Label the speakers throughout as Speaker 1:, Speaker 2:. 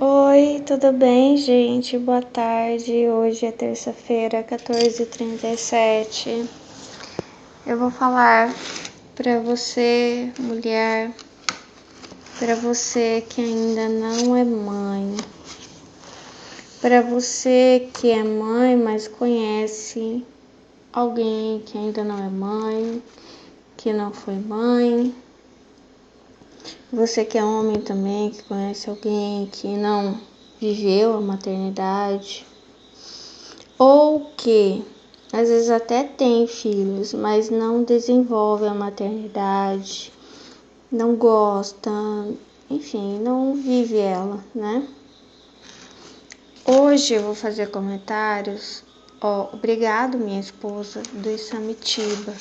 Speaker 1: Oi, tudo bem, gente? Boa tarde. Hoje é terça-feira, 14h37. Eu vou falar para você, mulher, para você que ainda não é mãe, para você que é mãe, mas conhece alguém que ainda não é mãe, que não foi mãe. Você que é homem também, que conhece alguém que não viveu a maternidade, ou que às vezes até tem filhos, mas não desenvolve a maternidade, não gosta, enfim, não vive ela, né? Hoje eu vou fazer comentários, obrigado minha esposa, do Isamitiba.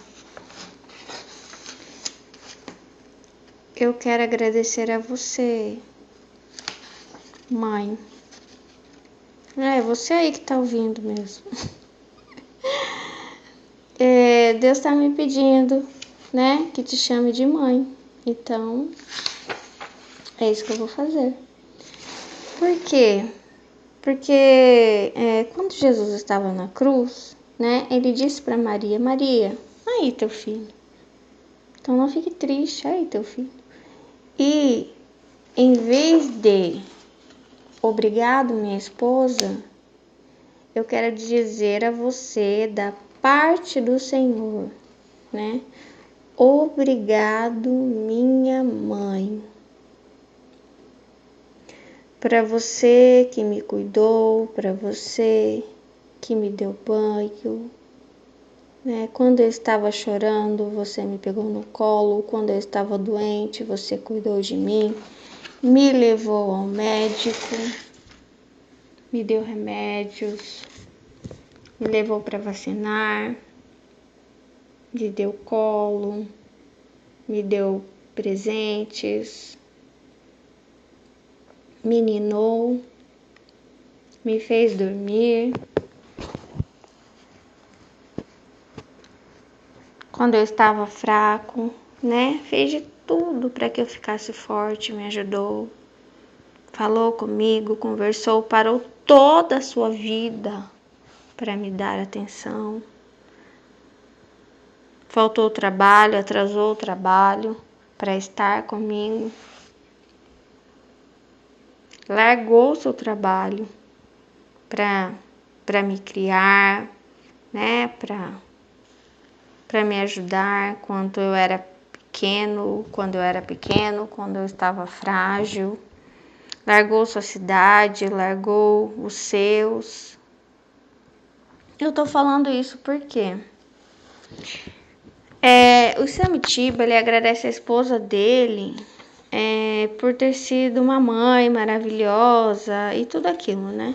Speaker 1: Eu quero agradecer a você, mãe. É você aí que tá ouvindo mesmo. Deus tá me pedindo, né, que te chame de mãe. Então, é isso que eu vou fazer. Por quê? Porque quando Jesus estava na cruz, né, ele disse para Maria, Maria, aí teu filho. Então não fique triste, aí teu filho. E em vez de obrigado, minha esposa, eu quero dizer a você da parte do Senhor, né? Obrigado, minha mãe. Para você que me cuidou, para você que me deu banho, né? Quando eu estava chorando, você me pegou no colo. Quando eu estava doente, você cuidou de mim, me levou ao médico, me deu remédios, me levou para vacinar, me deu colo, me deu presentes, me ninou, me fez dormir. Quando eu estava fraco, né? Fez de tudo para que eu ficasse forte, me ajudou. Falou comigo, conversou, parou toda a sua vida para me dar atenção. Faltou o trabalho, atrasou o trabalho para estar comigo. Largou o seu trabalho para me criar, né? Para me ajudar quando eu era pequeno, quando eu estava frágil. Largou sua cidade, largou os seus. Eu tô falando isso porque o Isamitiba, ele agradece a esposa dele por ter sido uma mãe maravilhosa e tudo aquilo, né?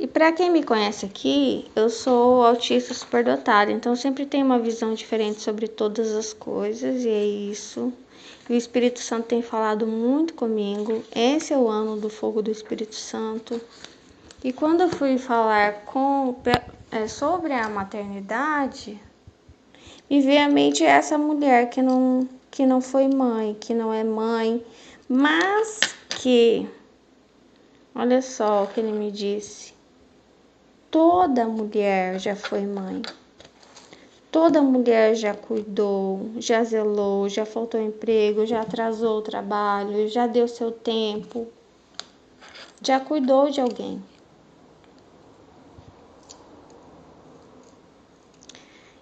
Speaker 1: E para quem me conhece aqui, eu sou autista superdotada, então sempre tenho uma visão diferente sobre todas as coisas e é isso. O Espírito Santo tem falado muito comigo. Esse é o ano do fogo do Espírito Santo. E quando eu fui falar sobre a maternidade, me veio à mente essa mulher que não foi mãe, que não é mãe, mas que, olha só o que ele me disse, toda mulher já foi mãe. Toda mulher já cuidou, já zelou, já faltou emprego, já atrasou o trabalho, já deu seu tempo, já cuidou de alguém.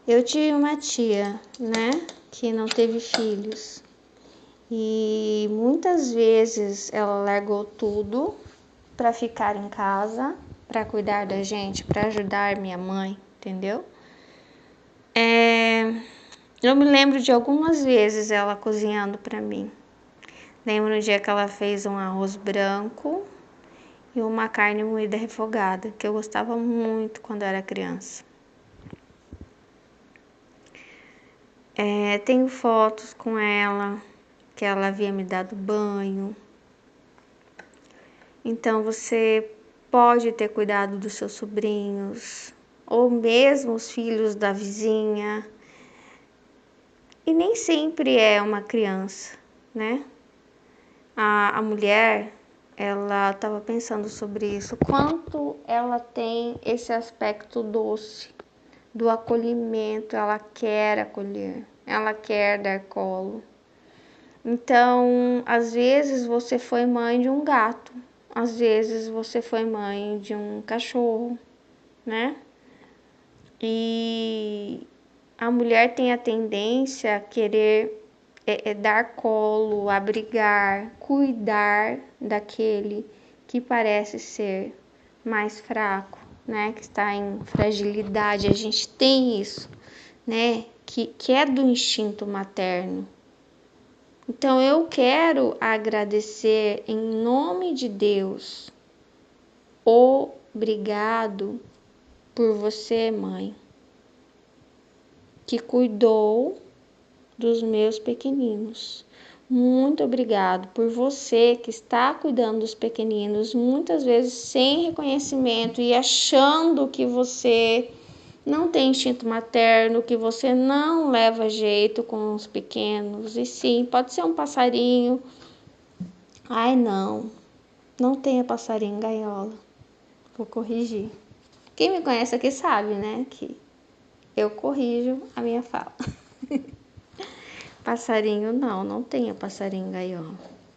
Speaker 1: Eu tive uma tia, né, que não teve filhos. E muitas vezes ela largou tudo para ficar em casa, para cuidar da gente, para ajudar minha mãe, entendeu? Eu me lembro de algumas vezes ela cozinhando para mim. Lembro no dia que ela fez um arroz branco e uma carne moída refogada, que eu gostava muito quando eu era criança. Tenho fotos com ela, que ela havia me dado banho. Então você pode ter cuidado dos seus sobrinhos, ou mesmo os filhos da vizinha. E nem sempre é uma criança, né? A mulher, ela estava pensando sobre isso, quanto ela tem esse aspecto doce do acolhimento, ela quer acolher, ela quer dar colo. Então, às vezes você foi mãe de um gato, às vezes você foi mãe de um cachorro, né? E a mulher tem a tendência a querer dar colo, abrigar, cuidar daquele que parece ser mais fraco, né? Que está em fragilidade. A gente tem isso, né? Que é do instinto materno. Então eu quero agradecer em nome de Deus. Obrigado por você, mãe, que cuidou dos meus pequeninos. Muito obrigado por você que está cuidando dos pequeninos, muitas vezes sem reconhecimento e achando que você não tem instinto materno, que você não leva jeito com os pequenos. E sim, pode ser um passarinho. Ai, não tenha passarinho em gaiola. Vou corrigir. Quem me conhece aqui sabe, né, que eu corrijo a minha fala. Passarinho não tenha passarinho em gaiola.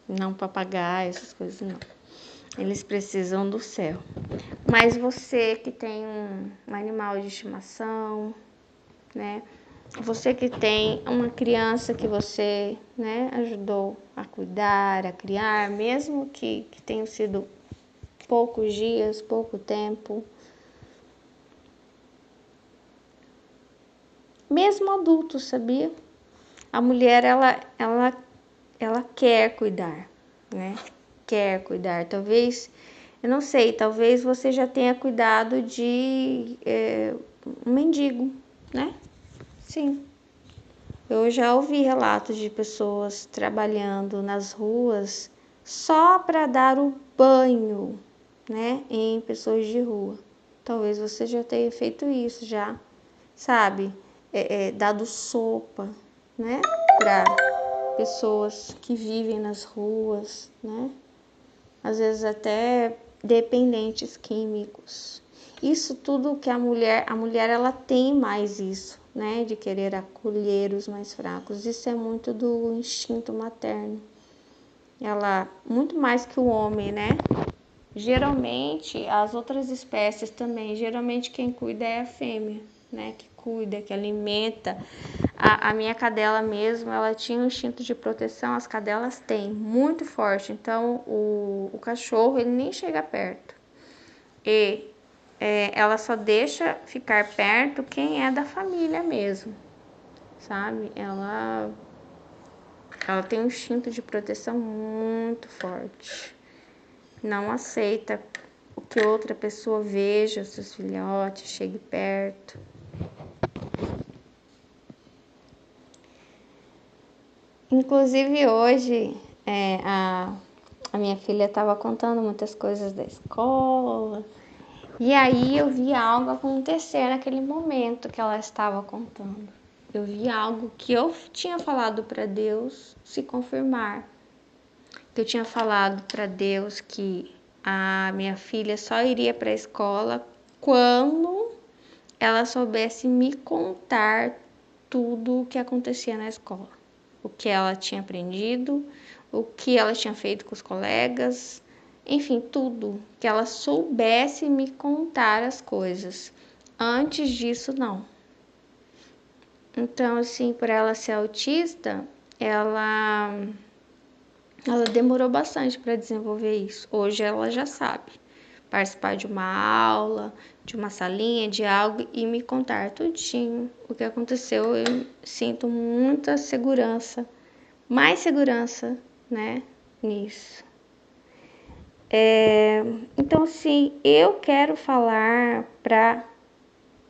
Speaker 1: Não papagaio, essas coisas não. Eles precisam do céu. Mas você que tem um animal de estimação, né? Você que tem uma criança que você, né, ajudou a cuidar, a criar, mesmo que tenham sido poucos dias, pouco tempo. Mesmo adulto, sabia? A mulher, ela quer cuidar, né? Quer cuidar. Talvez, eu não sei, talvez você já tenha cuidado de um mendigo, né? Sim. Eu já ouvi relatos de pessoas trabalhando nas ruas só para dar o banho, né, em pessoas de rua. Talvez você já tenha feito isso já, sabe? Dado sopa, né, para pessoas que vivem nas ruas, né? Às vezes até dependentes químicos. Isso tudo que a mulher ela tem mais isso, né, de querer acolher os mais fracos. Isso é muito do instinto materno. Ela, muito mais que o homem, né? Geralmente, as outras espécies também, geralmente quem cuida é a fêmea, né? Que cuida, que alimenta. A minha cadela mesmo, ela tinha um instinto de proteção, as cadelas têm, muito forte. Então, o cachorro, ele nem chega perto. E ela só deixa ficar perto quem é da família mesmo, sabe? Ela tem um instinto de proteção muito forte. Não aceita o que outra pessoa veja os seus filhotes, chegue perto. Inclusive hoje a minha filha estava contando muitas coisas da escola. E aí eu vi algo acontecer naquele momento que ela estava contando. Eu vi algo que eu tinha falado para Deus se confirmar. Eu tinha falado para Deus que a minha filha só iria para a escola quando ela soubesse me contar tudo o que acontecia na escola. O que ela tinha aprendido, o que ela tinha feito com os colegas, enfim, tudo. Que ela soubesse me contar as coisas. Antes disso, não. Então, assim, por ela ser autista, ela demorou bastante para desenvolver isso. Hoje ela já sabe participar de uma aula, de uma salinha, de algo e me contar tudinho o que aconteceu. Eu sinto muita segurança, mais segurança, né, nisso. Então, sim, eu quero falar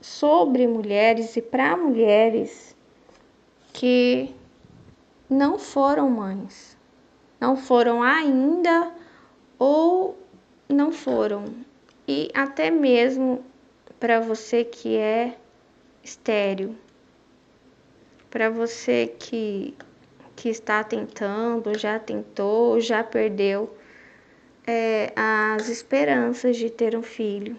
Speaker 1: sobre mulheres e para mulheres que não foram mães, não foram ainda ou não foram. E até mesmo para você que é estéril, para você que está tentando, já tentou, já perdeu, as esperanças de ter um filho.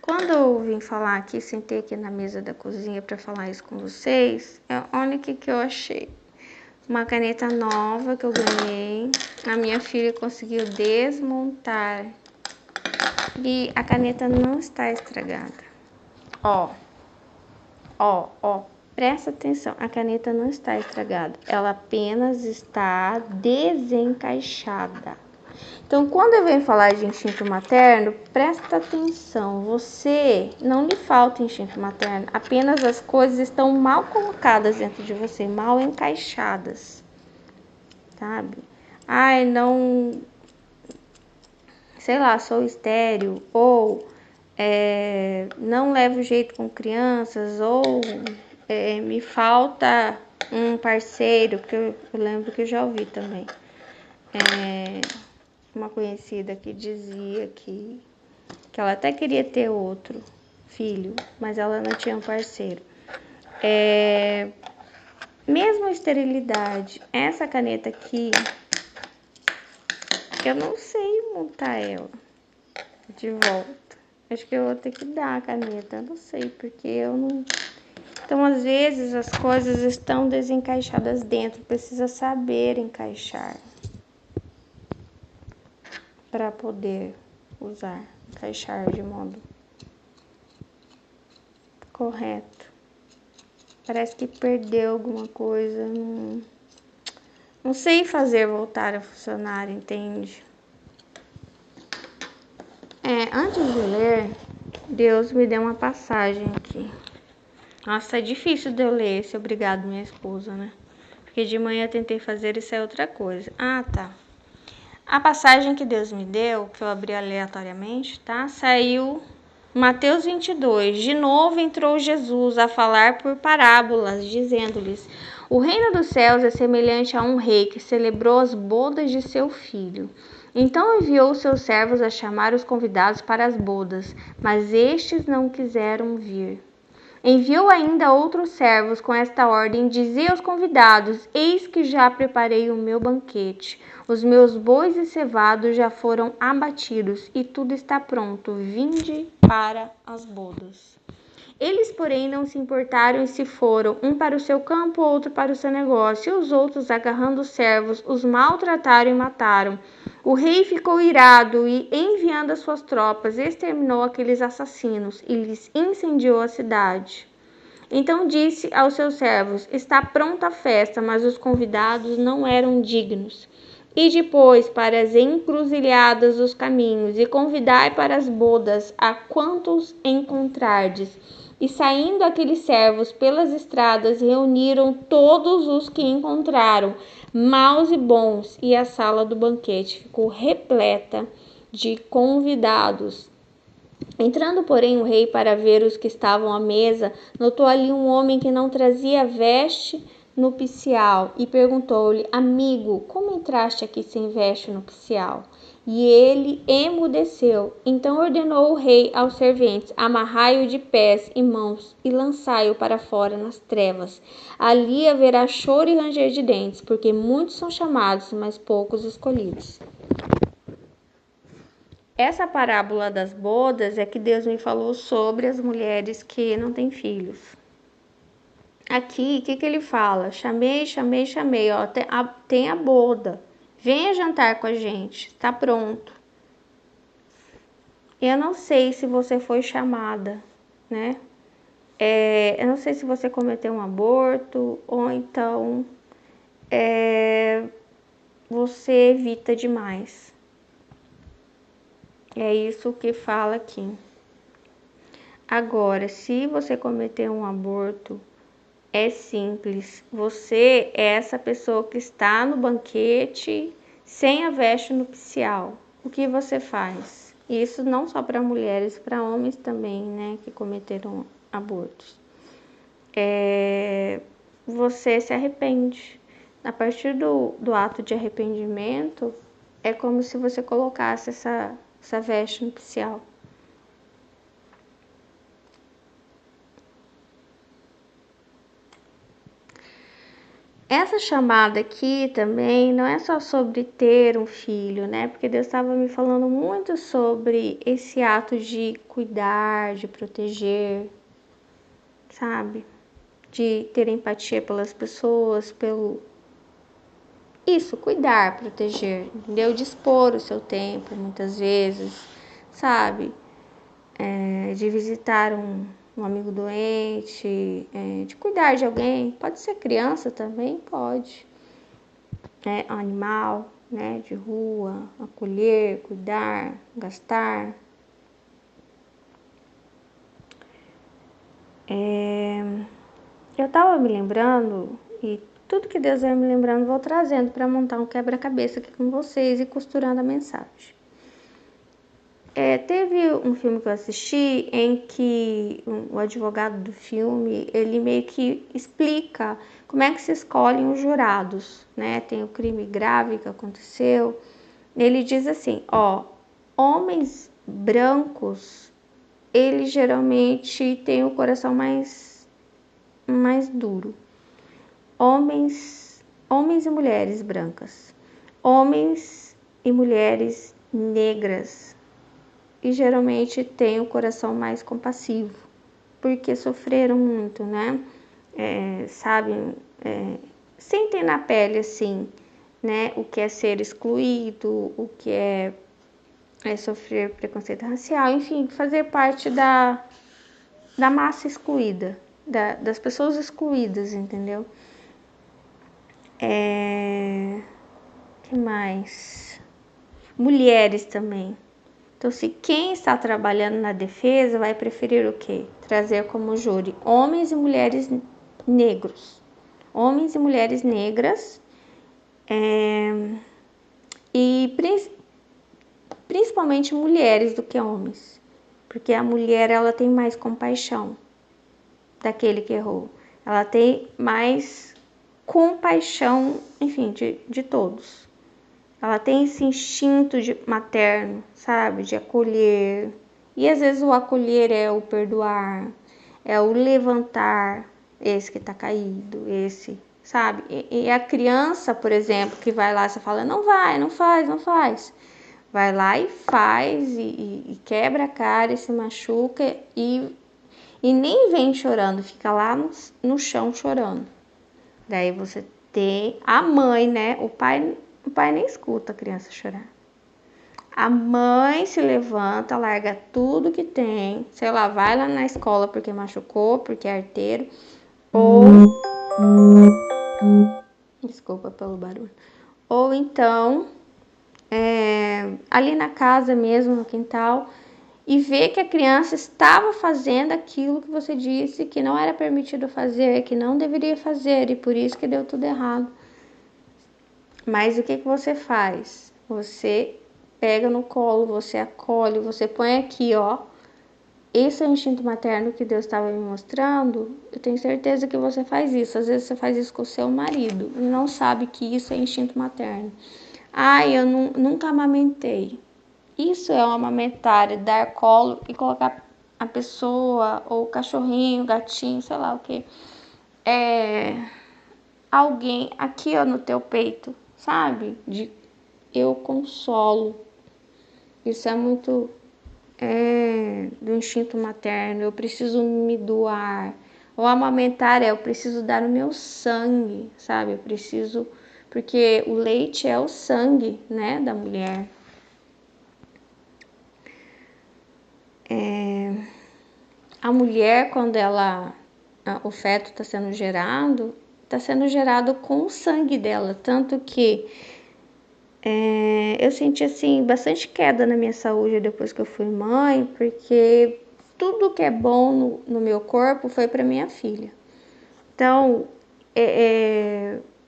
Speaker 1: Quando eu vim falar aqui, sentei aqui na mesa da cozinha para falar isso com vocês, olha o que eu achei. Uma caneta nova que eu ganhei, a minha filha conseguiu desmontar e a caneta não está estragada. Ó, presta atenção, a caneta não está estragada, ela apenas está desencaixada. Então, quando eu venho falar de instinto materno, presta atenção, você não lhe falta instinto materno, apenas as coisas estão mal colocadas dentro de você, mal encaixadas, sabe? Ai, não, sei lá, sou estéril, ou não levo jeito com crianças, ou me falta um parceiro, que eu lembro que eu já ouvi também. Uma conhecida que dizia que ela até queria ter outro filho, mas ela não tinha um parceiro. Mesmo a esterilidade, essa caneta aqui, eu não sei montar ela de volta. Acho que eu vou ter que dar a caneta, eu não sei, porque eu não... Então, às vezes, as coisas estão desencaixadas dentro, precisa saber encaixar para poder usar, encaixar de modo correto. Parece que perdeu alguma coisa, não sei fazer voltar a funcionar, entende? Antes de ler, Deus me deu uma passagem aqui. Nossa, é difícil de eu ler esse obrigado, minha esposa, né? Porque de manhã eu tentei fazer isso é outra coisa. Ah, tá. A passagem que Deus me deu, que eu abri aleatoriamente, tá? Saiu Mateus 22. De novo entrou Jesus a falar por parábolas, dizendo-lhes: o reino dos céus é semelhante a um rei que celebrou as bodas de seu filho. Então enviou seus servos a chamar os convidados para as bodas, mas estes não quiseram vir. Enviou ainda outros servos com esta ordem: dizei aos convidados: eis que já preparei o meu banquete. Os meus bois e cevados já foram abatidos e tudo está pronto. Vinde para as bodas. Eles, porém, não se importaram e se foram, um para o seu campo, outro para o seu negócio, e os outros, agarrando os servos, os maltrataram e mataram. O rei ficou irado e, enviando as suas tropas, exterminou aqueles assassinos e lhes incendiou a cidade. Então disse aos seus servos: está pronta a festa, mas os convidados não eram dignos. E depois para as encruzilhadas dos caminhos, e convidai para as bodas a quantos encontrardes. E saindo aqueles servos pelas estradas, reuniram todos os que encontraram, maus e bons, e a sala do banquete ficou repleta de convidados. Entrando, porém, o rei para ver os que estavam à mesa, notou ali um homem que não trazia veste nupcial e perguntou-lhe: amigo, como entraste aqui sem veste nupcial? E ele emudeceu. Então ordenou o rei aos serventes: amarrai-o de pés e mãos e lançai-o para fora nas trevas. Ali haverá choro e ranger de dentes, porque muitos são chamados, mas poucos escolhidos. Essa parábola das bodas é que Deus me falou sobre as mulheres que não têm filhos. Aqui, o que ele fala? Chamei, ó, tem a boda. Venha jantar com a gente, está pronto. Eu não sei se você foi chamada, né? Eu não sei se você cometeu um aborto ou então você evita demais. É isso que fala aqui. Agora, se você cometeu um aborto, é simples. Você é essa pessoa que está no banquete sem a veste nupcial. O que você faz? Isso não só para mulheres, para homens também, né, que cometeram abortos. Você se arrepende. A partir do ato de arrependimento, é como se você colocasse essa veste nupcial. essa chamada aqui também não é só sobre ter um filho, né? Porque Deus estava me falando muito sobre esse ato de cuidar, de proteger, sabe? De ter empatia pelas pessoas, pelo isso, cuidar, proteger, entendeu? Dispor o seu tempo, muitas vezes, sabe? De visitar um amigo doente, de cuidar de alguém, pode ser criança também, pode, um animal, né, de rua, acolher, cuidar, gastar. Eu estava me lembrando, e tudo que Deus vai me lembrando, vou trazendo para montar um quebra-cabeça aqui com vocês e costurando a mensagem. Teve um filme que eu assisti em que o advogado do filme, ele meio que explica como é que se escolhem os jurados, né? Tem o crime grave que aconteceu. Ele diz assim, homens brancos, eles geralmente têm o coração mais duro. Homens e mulheres brancas. Homens e mulheres negras. E geralmente tem o coração mais compassivo, porque sofreram muito, né? Sabem, sentem na pele, assim, né? O que é ser excluído, o que é sofrer preconceito racial, enfim, fazer parte da massa excluída, das pessoas excluídas, entendeu? Que mais? Mulheres também. Então, se quem está trabalhando na defesa vai preferir o quê? Trazer como júri homens e mulheres negros. Homens e mulheres negras. E principalmente mulheres do que homens. Porque a mulher, ela tem mais compaixão daquele que errou. Ela tem mais compaixão, enfim, de todos. Ela tem esse instinto materno, sabe? De acolher. E às vezes o acolher é o perdoar, é o levantar esse que tá caído, esse, sabe? E a criança, por exemplo, que vai lá, você fala, não vai, não faz, não faz. Vai lá e faz, e quebra a cara, e se machuca, e nem vem chorando, fica lá no chão chorando. Daí você tem a mãe, né? O pai nem escuta a criança chorar. A mãe se levanta, larga tudo que tem, sei lá, vai lá na escola porque machucou, porque é arteiro, ou... Desculpa pelo barulho. Ou então, ali na casa mesmo, no quintal, e vê que a criança estava fazendo aquilo que você disse que não era permitido fazer, que não deveria fazer, e por isso que deu tudo errado. Mas o que você faz? Você pega no colo, você acolhe, você põe aqui, esse é o instinto materno que Deus estava me mostrando. Eu tenho certeza que você faz isso. Às vezes você faz isso com o seu marido e não sabe que isso é instinto materno. Eu nunca amamentei. Isso é o amamentar, dar colo e colocar a pessoa, ou o cachorrinho, o gatinho, sei lá o que, alguém aqui no teu peito, sabe? Eu consolo. Isso é muito do instinto materno. Eu preciso me doar. O amamentar eu preciso dar o meu sangue, sabe? Eu preciso, porque o leite é o sangue, né, da mulher. A mulher, quando o feto está sendo gerado com o sangue dela, tanto que eu senti assim bastante queda na minha saúde depois que eu fui mãe, porque tudo que é bom no meu corpo foi para minha filha. Então,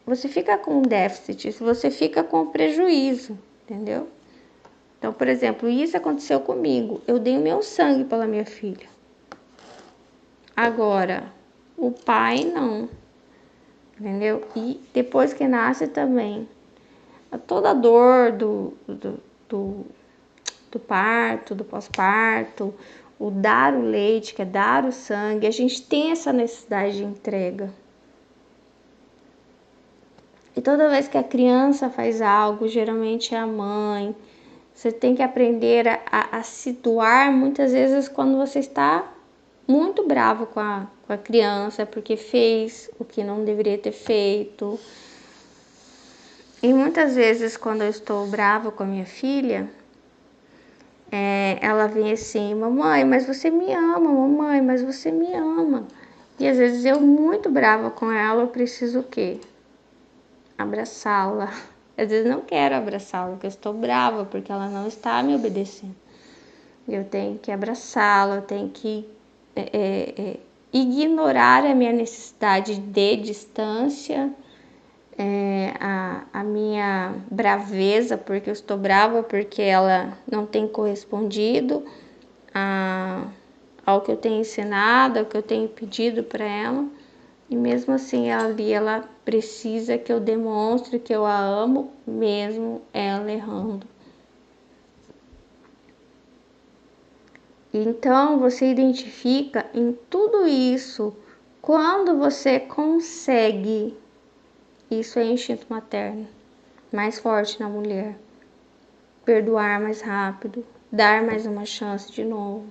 Speaker 1: você fica com um déficit, você fica com prejuízo, entendeu? Então, por exemplo, isso aconteceu comigo. Eu dei o meu sangue pela minha filha. Agora, o pai não, entendeu? E depois que nasce também, toda a dor do parto, do pós-parto, o dar o leite, que é dar o sangue, a gente tem essa necessidade de entrega. E toda vez que a criança faz algo, geralmente é a mãe. Você tem que aprender a se doar muitas vezes quando você está muito bravo com a criança, porque fez o que não deveria ter feito. E muitas vezes quando eu estou brava com a minha filha, ela vem assim, mamãe, mas você me ama, mamãe, mas você me ama. E às vezes eu muito brava com ela, eu preciso o quê? Abraçá-la. Às vezes não quero abraçá-la, porque eu estou brava, porque ela não está me obedecendo. Eu tenho que abraçá-la, eu tenho que ignorar a minha necessidade de distância, a minha braveza, porque eu estou brava, porque ela não tem correspondido ao que eu tenho ensinado, ao que eu tenho pedido para ela. E mesmo assim, ela precisa que eu demonstre que eu a amo, mesmo ela errando. Então, você identifica em tudo isso, quando você consegue, isso é instinto materno, mais forte na mulher, perdoar mais rápido, dar mais uma chance de novo.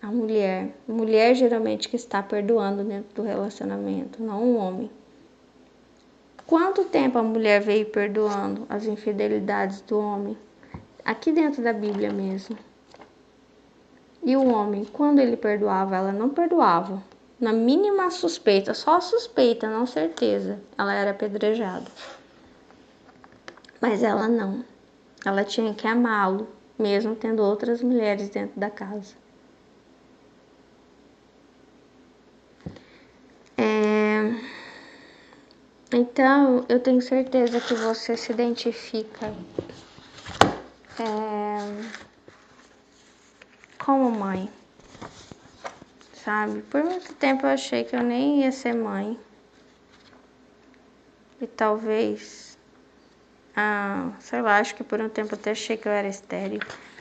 Speaker 1: A mulher geralmente que está perdoando dentro do relacionamento, não o homem. Quanto tempo a mulher veio perdoando as infidelidades do homem? Aqui dentro da Bíblia mesmo. E o homem, quando ele perdoava, ela não perdoava. Na mínima suspeita, só suspeita, não certeza, ela era apedrejada. Mas ela não. Ela tinha que amá-lo, mesmo tendo outras mulheres dentro da casa. Então, eu tenho certeza que você se identifica como mãe, sabe? Por muito tempo eu achei que eu nem ia ser mãe. E talvez, sei lá, acho que por um tempo até achei que eu era estéril.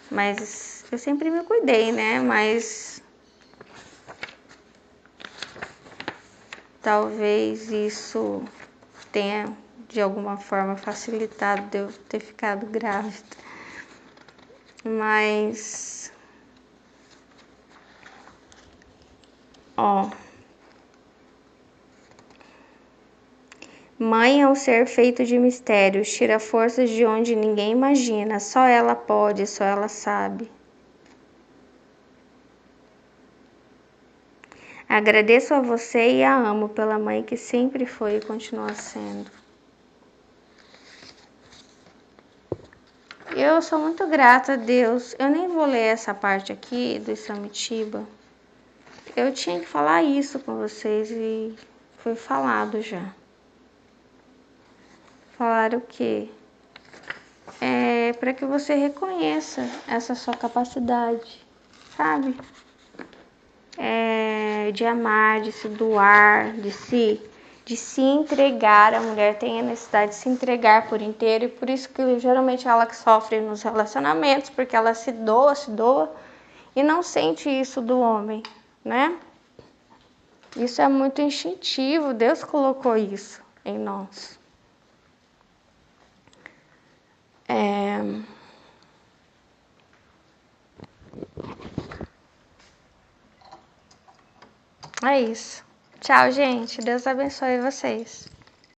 Speaker 1: Mas eu sempre me cuidei, né? Mas talvez isso tenha de alguma forma facilitado de eu ter ficado grávida. Mas, mãe é um ser feito de mistérios, tira forças de onde ninguém imagina, só ela pode, só ela sabe. Agradeço a você e a amo pela mãe que sempre foi e continua sendo. Eu sou muito grata a Deus. Eu nem vou ler essa parte aqui do Isamitiba. Eu tinha que falar isso com vocês e foi falado já. Falaram o quê? Para que você reconheça essa sua capacidade, sabe? De amar, de se doar, de se entregar. A mulher tem a necessidade de se entregar por inteiro e por isso que geralmente ela que sofre nos relacionamentos, porque ela se doa e não sente isso do homem, né? Isso é muito instintivo, Deus colocou isso em nós. É isso. Tchau, gente. Deus abençoe vocês.